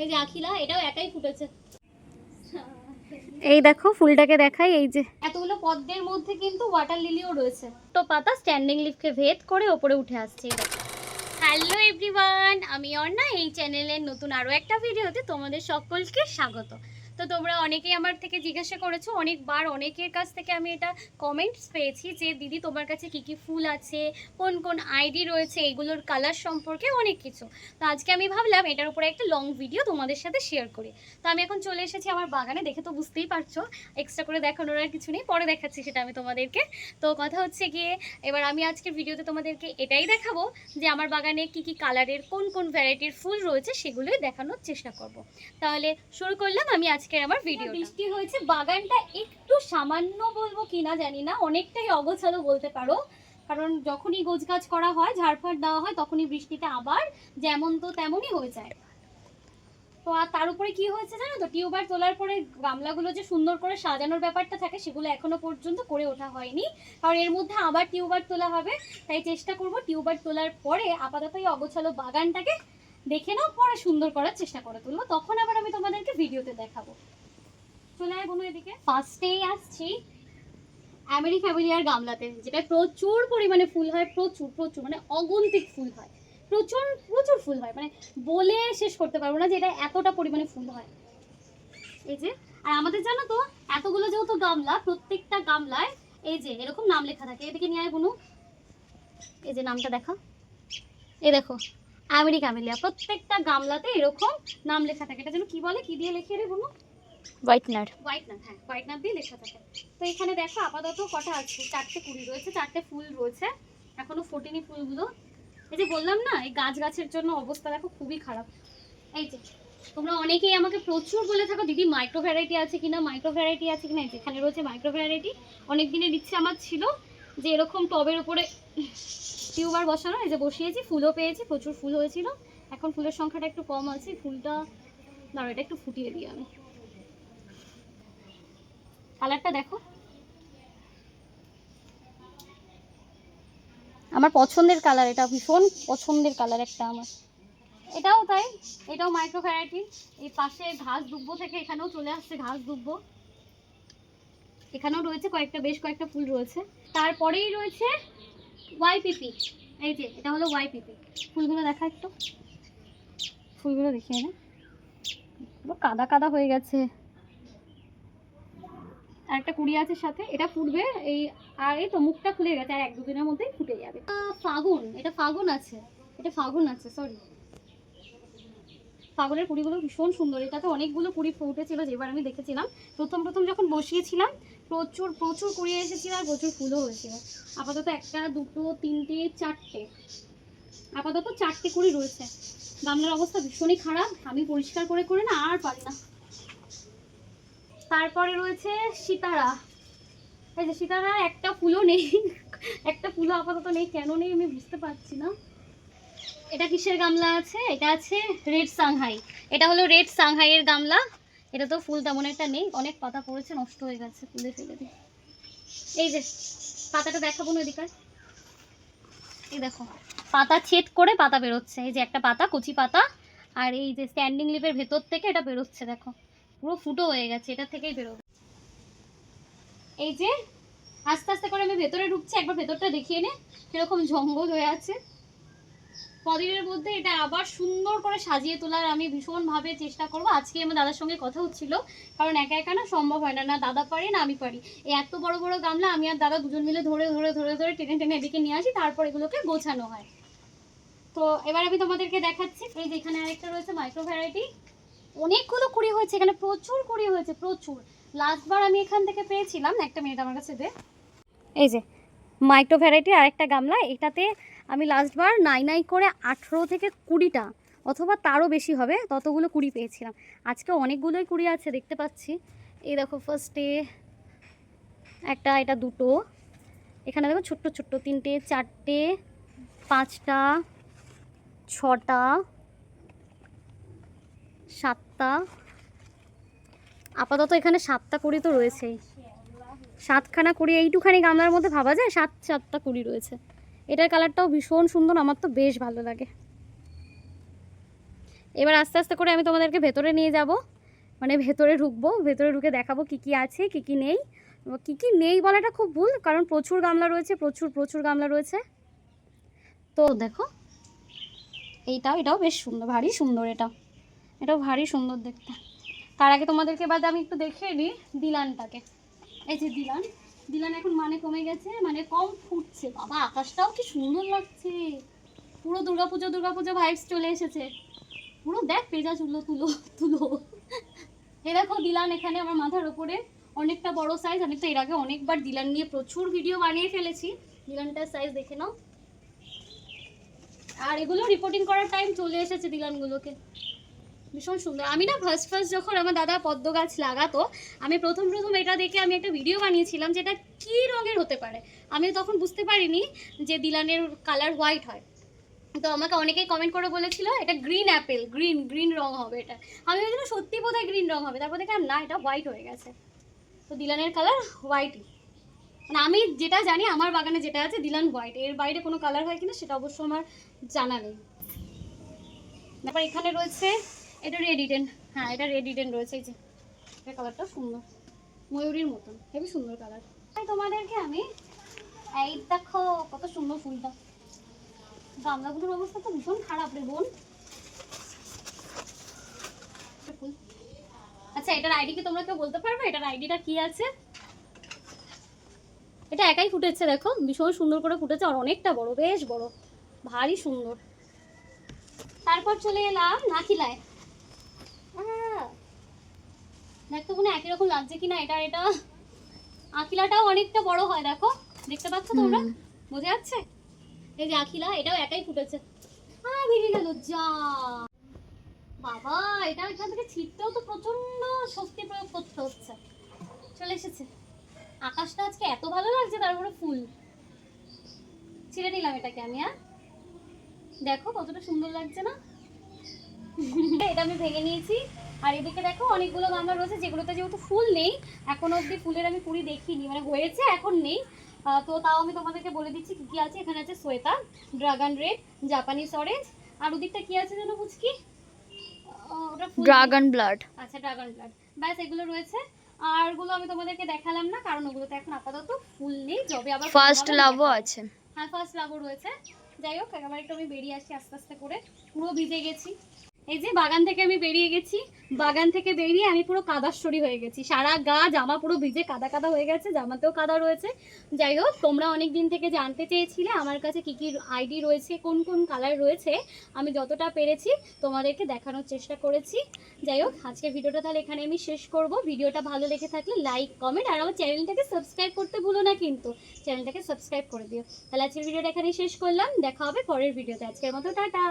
এই যে আখিলা, এটাও একাই ফুটেছে। এই দেখো ফুলটাকে দেখাই, এই যে এতগুলো পদ্মের মধ্যে কিন্তু ওয়াটার লিলিও রয়েছে। তো পাতা স্ট্যান্ডিং লিফকে ভেদ করে ওপরে উঠে আসছে। হ্যালো এভরিওয়ান, আমি অর্ণা। এই চ্যানেলের নতুন আরও একটা ভিডিওতে তোমাদের সকলকে স্বাগত। তো তোমরা অনেকেই আমার থেকে জিজ্ঞাসা করেছো, অনেকবার অনেকের কাছ থেকে আমি এটা কমেন্টস পেয়েছি যে দিদি তোমার কাছে কি কি ফুল আছে, কোন কোন আইডি রয়েছে, এগুলোর কালার সম্পর্কে অনেক কিছু। তো আজকে আমি ভাবলাম এটার উপরে একটা লং ভিডিও তোমাদের সাথে শেয়ার করি। তো আমি এখন চলে এসেছি আমার বাগানে, দেখে তো বুঝতেই পারছো, এক্সট্রা করে দেখানোর আর কিছু নেই, পরে দেখাচ্ছি সেটা আমি তোমাদেরকে। তো কথা হচ্ছে গিয়ে এবার আমি আজকের ভিডিওতে তোমাদেরকে এটাই দেখাবো যে আমার বাগানে কি কি কালারের কোন কোন ভ্যারাইটির ফুল রয়েছে সেগুলোই দেখানোর চেষ্টা করব। তাহলে শুরু করলাম আমি আজকের আমার ভিডিও। বৃষ্টি হয়েছে, বাগানটা একটু সামান্য বলবো কিনা জানি না, অনেকটাই অগোছালো বলতে পারো, কারণ যখনই গোছগাছ করা হয়, ঝাড়ফাড় দেওয়া হয়, তখনই বৃষ্টিতে আবার যেমন তো তেমনই হয়ে যায়। তো আর তার উপরে কি হয়েছে জানো তো, টিউবার তোলার পরে গামলাগুলো যে সুন্দর করে সাজানোর ব্যাপারটা থাকে সেগুলো এখনো পর্যন্ত করে ওঠা হয়নি, কারণ এর মধ্যে আবার টিউবার তোলা হবে। তাই চেষ্টা করব টিউবার তোলার পরে আপাতত এই অগোছালো বাগানটাকে দেখে নাও, পরে সুন্দর করার চেষ্টা করে তুলবো, তখন আবার আমি তোমাদেরকে ভিডিওতে দেখাবো। চলে আয় বোনো এদিকে। ফার্স্টেই আসছি আমেরি ফ্যামিলিয়ার গামলাতে, যেটা প্রচুর পরিমাণে ফুল হয়, প্রচুর প্রচুর মানে অগন্তিক ফুল হয়, প্রচুর প্রচুর ফুল হয়, মানে বলে শেষ করতে পারবো না যে এটা এতটা পরিমাণে ফুল হয়। এই যে, আর আমাদের জানো তো এতগুলো যেহেতু গামলা, প্রত্যেকটা গামলায় এই যে এরকম নাম লেখা থাকে। এদিকে নিয়ে আয় বুনু, এই যে নামটা দেখা, এই দেখো আমেরি ক্যামেলিয়া, প্রত্যেকটা গামলাতে এরকম নাম লেখা থাকে। এটা যেন কি বলে, কি দিয়ে লেখে রে বুনু? হোয়াইটনার। হোয়াইটনার, হ্যাঁ হোয়াইটনার দিয়ে লেখা থাকে। তো এখানে দেখো আপাতত কটা আছে, 4টে কুড়ি রয়েছে, 4টে ফুল রয়েছে, এখনো ফোটেনি ফুলগুলো। এই যে বললাম না, এই গাছের জন্য অবস্থা দেখো খুবই খারাপ। এই যে তোমরা অনেকেই আমাকে প্রচুর বলে থাকো দিদি মাইক্রো ভ্যারাইটি আছে কিনা, মাইক্রো ভ্যারাইটি আছে কিনা। যেখানে রয়েছে মাইক্রো ভ্যারাইটি, অনেক দিনের ইচ্ছে আমার ছিল যে এরকম টবের উপরে টিউবার বসানো। এই যে বসিয়েছি, ফুলও পেয়েছি, প্রচুর ফুল হয়েছিল। এখন ফুলের সংখ্যাটা একটু কম আছে, ফুলটা দাঁড়ো এটা একটু ফুটিয়ে দিই আমি। কালারটা দেখো, আমার পছন্দের কালার, এটা ভীষণ পছন্দের কালার একটা আমার। এটাও তাই, এটাও মাইক্রো ভ্যারাইটি। এই পাশে ঘাস দুব্বো থেকে এখানেও চলে আসছে ঘাস দুব্বো, এখানেও রয়েছে কয়েকটা, বেশ কয়েকটা ফুল রয়েছে। তারপরেই রয়েছে ওয়াইপিপি। এই যে এটা হলো ওয়াইপিপি। ফুলগুলো দেখা একটু, ফুলগুলো দেখিয়ে না, পুরো কাদা কাদা হয়ে গেছে। আর একটা কুড়ি আছে সাথে, এটা ফুটবে এই, আর এই তো মুখটা খুলে গেছে, আর 1-2 দিনের মধ্যেই ফুটে যাবে। ফাগুন, এটা ফাগুন আছে, এটা ফাগুন আছে, সরি। ফাগুনের কুড়িগুলো ভীষণ সুন্দর, এটাতে অনেকগুলো কুড়ি ফুটেছিল যেবার আমি দেখেছিলাম। প্রথম প্রথম যখন বসিয়েছিলাম প্রচুর প্রচুর কুড়ি এসেছিল, আর প্রচুর ফুলও হয়েছিল। আপাতত 1, 2, 3, 4টে, আপাতত 4টে কুড়ি রয়েছে। গামলার অবস্থা ভীষণই খারাপ, আমি পরিষ্কার করে করে না আর পারি না। তারপরে রয়েছে সিতারা। এই যে সিতারা, একটা ফুলও নেই, একটা ফুলও আপাতত নেই, কেন নেই আমি বুঝতে পারছি না। এটা কিসের গামলা আছে? এটা আছে রেড সাংহাই। এটা হলো রেড সাংহাইয়ের গামলা। এটা তো ফুল তেমন একটা নেই, অনেক পাতা পড়েছে, নষ্ট হয়ে গেছে, ফুলে ফেলে দিই। এই যে পাতাটা দেখাবো না এদিকে, এই দেখো পাতা ছেদ করে পাতা বেরোচ্ছে। এই যে একটা পাতা, কচি পাতা, আর এই যে স্ট্যান্ডিং লিপের ভেতর থেকে এটা বেরোচ্ছে, দেখো পুরো ফুটো হয়ে গেছে, এটা থেকেই বেরোবে। এই যে আস্তে আস্তে করে আমি ভেতরে ঢুকছি, একবার ভেতরটা দেখিয়ে নে কিরকম জঙ্গল হয়ে আছে। কদিনের মধ্যে এটা আবার সুন্দর করে সাজিয়ে তোলার আমি ভীষণভাবে চেষ্টা করব। আজকে আমার দাদার সঙ্গে কথা হচ্ছিল, কারণ একা একা না সম্ভব হয় না, না দাদা পারি না আমি পারি। এই এত বড় বড় গামলা আমি আর দাদা দুজন মিলে ধরে ধরে ধরে ধরে টেনে টেনে এদিকে নিয়ে আসি, তারপর এগুলোকে গোছানো হয়। তো এবার আমি তোমাদেরকে দেখাচ্ছি। এই যে এখানে আরেকটা রয়েছে মাইক্রো ভ্যারাইটি, অনেকগুলো কুড়ি হয়েছে, এখানে প্রচুর কুড়ি হয়েছে, প্রচুর। লাস্টবার আমি এখান থেকে পেয়েছিলাম, একটা মিনিট আমার কাছে দে। এই যে মাইক্রো ভ্যারাইটি আরেকটা গামলা, এটাতে আমি লাস্টবার নাই করে 18 থেকে 20টা অথবা তারও বেশি হবে ততগুলো কুড়ি পেয়েছিলাম। আজকে অনেকগুলোই কুড়ি আছে দেখতে পাচ্ছি। এই দেখো ফার্স্টে একটা, এটা দুটো, এখানে দেখো ছোট্ট ছোট্ট 3টে 4টে 5টা 6টা 7টা, আপাতত এখানে 7টা কুড়ি তো রয়েছেই। 7খানা কুড়ি এইটুখানি গামলার মধ্যে ভাবা যায়, 7টা কুড়ি রয়েছে। এটার কালারটাও ভীষণ সুন্দর, আমার তো বেশ ভালো লাগে। এবার আস্তে আস্তে করে আমি তোমাদেরকে ভেতরে নিয়ে যাব, মানে ভেতরে ঢুকবো, ভেতরে ঢুকে দেখাবো কি কি আছে কি কি নেই। কি কি নেই বলাটা খুব ভুল, কারণ প্রচুর গামলা রয়েছে, প্রচুর প্রচুর গামলা রয়েছে। তো দেখো এটাও বেশ সুন্দর, ভারী সুন্দর, এটাও ভারী সুন্দর দেখতে। তার আগে তোমাদেরকে এবার আমি একটু দেখিয়ে নিই দিলানটাকে। এই যে দিলান এখন মানে কমে গেছে, মানে কম ফুটছে। বাবা আকাশটাও কি সুন্দর লাগছে, পুরো দুর্গাপুজো ভাইবস চলে এসেছে পুরো। দেখ পেজা তুলো তুলো তুলো। এই দেখো দিলান এখানে আমার মাথার ওপরে, অনেকটা বড় সাইজ। আমি তো এর আগে অনেকবার দিলান নিয়ে প্রচুর ভিডিও বানিয়ে ফেলেছি, দিলানটার সাইজ দেখে নাও। আর এগুলো রিপোর্টিং করার টাইম চলে এসেছে দিলানগুলোকে, ভীষণ সুন্দর। আমি না ফার্স্ট যখন আমার দাদা পদ্ম গাছ লাগাতো, আমি প্রথম এটা দেখে আমি একটা ভিডিও বানিয়েছিলাম যে এটা কী রঙের হতে পারে। আমি তখন বুঝতে পারিনি যে দিলানের কালার হোয়াইট হয়। তো আমাকে অনেকেই কমেন্ট করে বলেছিল এটা গ্রিন অ্যাপেল, গ্রিন রং হবে এটা। আমি ভেবেছিলাম সত্যি বোধহয় গ্রিন রং হবে, তারপর দেখলাম না, এটা হোয়াইট হয়ে গেছে। তো দিলানের কালার হোয়াইটই, মানে আমি যেটা জানি আমার বাগানে যেটা আছে দিলান হোয়াইট, এর বাইরে কোনো কালার হয় কিনা সেটা অবশ্য আমার জানা নেই। তারপর এখানে রয়েছে এটা রেড ইডেন, হ্যাঁ এটা রেড ইডেন রয়েছে। এই যে এটা কালারটা সুন্দর, ময়ূরীর মতন, হেবি সুন্দর কালার। তাই তোমাদেরকে আমি এই দেখো কত সুন্দর ফুলটা। গামলাগুলোর অবস্থা তো ভীষণ খারাপ রে বোন। আচ্ছা এটার আইডি কি তোমরা কেউ বলতে পারবে, এটার আইডিটা কি আছে? এটা একাই ফুটেছে, দেখো ভীষণ সুন্দর করে ফুটেছে, আর অনেকটা বড়, বেশ বড়, ভারী সুন্দর। তারপর চলে এলাম নাখিলায়। দেখতো মনে একই রকম লাগছে কিনা, এটা আখিলাটাও অনেকটা বড় হয়, দেখো দেখতে পাচ্ছ তোমরা, বোঝা যাচ্ছে? এই যে আখিলা, এটাও একাই ফুটেছে। ভেঙে গেল যা বাবা, এটা এখান থেকে ছিটতেও তো প্রচন্ড শক্তি প্রয়োগ করতে হচ্ছে। চলে এসেছে। আকাশটা আজকে এত ভালো লাগছে, তারপরে ফুল ছিঁড়ে নিলাম এটাকে আমি। দেখো কতটা সুন্দর লাগছে না? এটা আমি ভেঙে নিয়েছি। আর এদিকে দেখো অনেকগুলো গামলা রয়েছে যেগুলোতে যেহেতু ফুল নেই, এখনো অবধি ফুলের আমি কুড়ি দেখিনি, মানে হয়েছে এখন নেই। তো তাও আমি তোমাদেরকে বলে দিচ্ছি কি কি আছে। এখানে আছে Shweta, dragon red, Japanese orange, আর ওদিকটা কি আছে যেন বুঝকি, ওটা ড্রাগন ব্লাড। আচ্ছা ড্রাগন ব্লাড, ব্যাস এগুলো রয়েছে। আর গুলো আমি তোমাদেরকে দেখালাম না, কারণ ওগুলোতে এখন আপাতত ফুল নেই, যবে আবার ফার্স্ট লাভও আছে। হ্যাঁ ফার্স্ট লাভও রয়েছে। যাই হোক একেবারে একটু আমি বেরিয়ে আসছি আস্তে আস্তে করে, পুরো ভিজে গেছি। এই যে বাগান থেকে আমি বেরিয়ে গেছি, বাগান থেকে বেরিয়ে আমি পুরো কাদাশ্বরী হয়ে গেছি, সারা গা জামা পুরো ভিজে কাদা কাদা হয়ে গেছে, জামাতেও কাদা রয়েছে। যাই হোক তোমরা অনেক দিন থেকে জানতে চেয়েছিলে আমার কাছে কি কি আইডি রয়েছে, কোন কোন কালার রয়েছে, আমি যতটা পেরেছি তোমাদেরকে দেখানোর চেষ্টা করেছি। যাই হোক আজকের ভিডিওটা তাহলে এখানে আমি শেষ করব। ভিডিওটা ভালো লেগে থাকলে লাইক কমেন্ট, আর আমার চ্যানেলটাকে সাবস্ক্রাইব করতে ভুলো না, কিন্তু চ্যানেলটাকে সাবস্ক্রাইব করে দিও। তাহলে আজকের ভিডিওটা এখানেই শেষ করলাম, দেখা হবে পরের ভিডিওতে। আজকের মতো টাটা।